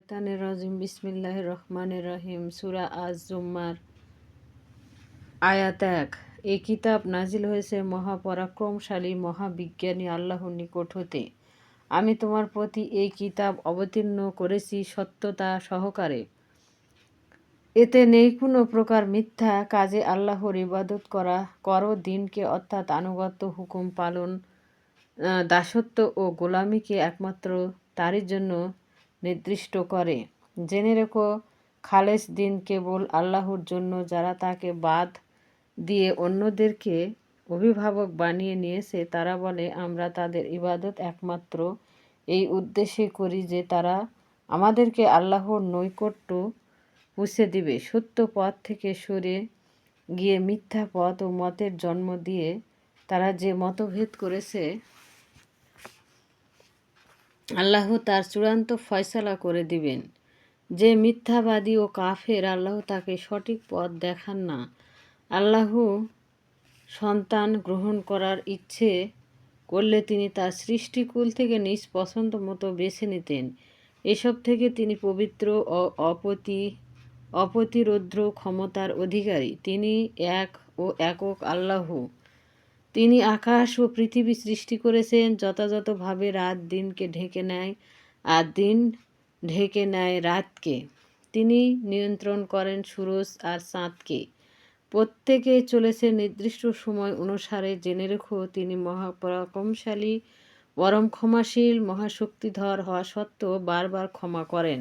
তানের রাজিম বিসমিল্লাহির রহমানির রহিম সূরা আজ-জুমার আয়াত ১। এই কিতাব নাজিল হয়েছে মহাপরাক্রমশালী মহাবিজ্ঞানী আল্লাহর নিকট হতে। আমি তোমার প্রতি এই কিতাব অবতীর্ণ করেছি সত্যতা সহকারে। এতে নেই কোনো প্রকার মিথ্যা। কাজে আল্লাহর ইবাদত করো, দিনকে অর্থাৎ আনুগত্য, হুকুম পালন, দাসত্ব ও গোলামিকে একমাত্র তারই জন্য নির্দিষ্ট করে। জেনে রেখো, খালেস দিন কেবল আল্লাহর জন্য। যারা তাকে বাদ দিয়ে অন্যদেরকে অভিভাবক বানিয়ে নিয়েছে তারা বলে, আমরা তাদের ইবাদত একমাত্র এই উদ্দেশ্যে করি যে তারা আমাদেরকে আল্লাহর নৈকট্য পৌঁছে দিবে। সত্য পথ থেকে সরে গিয়ে মিথ্যা পথ ও মতের জন্ম দিয়ে তারা যে মতভেদ করেছে, আল্লাহ তার চূড়ান্ত ফয়সালা করে দিবেন। যে মিথ্যাবাদী ও কাফের, আল্লাহ তাকে সঠিক পথ দেখান না। আল্লাহ সন্তান গ্রহণ করার ইচ্ছে করলে তিনি তার সৃষ্টিকুল থেকে নিজ পছন্দ মতো বেছে নিতেন। এসব থেকে তিনি পবিত্র ও অপ্রতিরোধ্য ক্ষমতার অধিকারী। তিনি এক ও একক আল্লাহ। তিনি আকাশ ও পৃথিবী সৃষ্টি করেছেন। যথাযথভাবে রাত দিনকে ঢেকে নেয় আর দিন ঢেকে নেয় রাতকে। তিনি নিয়ন্ত্রণ করেন সূরজ আর চাঁদকে। প্রত্যেকে চলেছে নির্দিষ্ট সময় অনুসারে। জেনে রেখো, তিনি মহাপরাক্রমশালী, পরম ক্ষমাশীল, মহাশক্তিধর হওয়া সত্ত্বেও বারবার ক্ষমা করেন।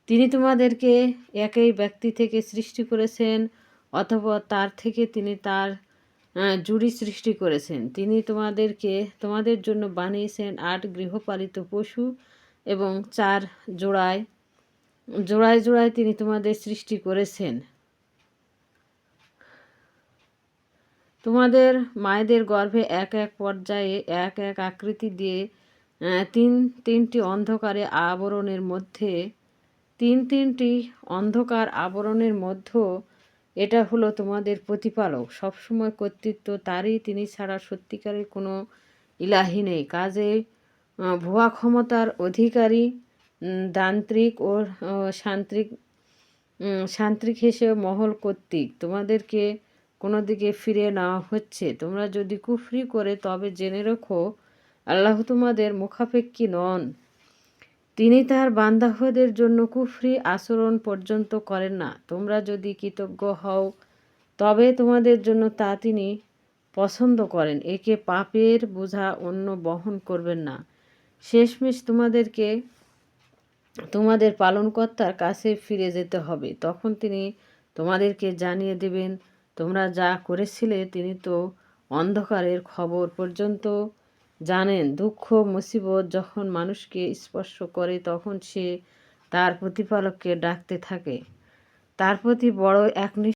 তিনি তোমাদেরকে একই ব্যক্তি থেকে সৃষ্টি করেছেন, অথবা তার থেকে তিনি তার জুড়ি সৃষ্টি করেছেন। তিনি তোমাদের জন্য বানিয়েছেন 8 গৃহপালিত পশু এবং 4 জোড়ায় জোড়ায় তিনি তোমাদের সৃষ্টি করেছেন। তোমাদের মায়েদের গর্ভে এক এক পর্যায়ে এক এক আকৃতি দিয়ে তিনটি অন্ধকার আবরণের মধ্যে এটা হলো তোমাদের প্রতিপালক। সবসময় কর্তৃত্ব তারই, তিনি ছাড়া সত্যিকারের কোনো ইলাহি নেই। কাজে ভুয়া ক্ষমতার অধিকারী, দান্ত্রিক ও সান্ত্রিক হিসেবে মহল কর্তৃক তোমাদেরকে কোনো দিকে ফিরে নেওয়া হচ্ছে। তোমরা যদি কুফরি করে তবে জেনে রেখো, আল্লাহ তোমাদের মুখাপেক্ষী নন। তিনি তার বান্দাদের জন্য কুফরি আচরণ পর্যন্ত করেন না। তোমরা যদি কৃতজ্ঞ হও তবে তোমাদের জন্য তা তিনি পছন্দ করেন। একে পাপের বোঝা অন্য বহন করবেন না। শেষমেশ তোমাদেরকে তোমাদের পালনকর্তার কাছে ফিরে যেতে হবে। তখন তিনি তোমাদেরকে জানিয়ে দেবেন তোমরা যা করেছিলে। তিনি তো অন্ধকারের খবর পর্যন্ত জানেন। দুঃখ মুসিবত যখন মানুষকে স্পর্শ করে তখন সে তার প্রতিপালককে ডাকতে থাকে। তার প্রতি বড় একনিষ্ঠ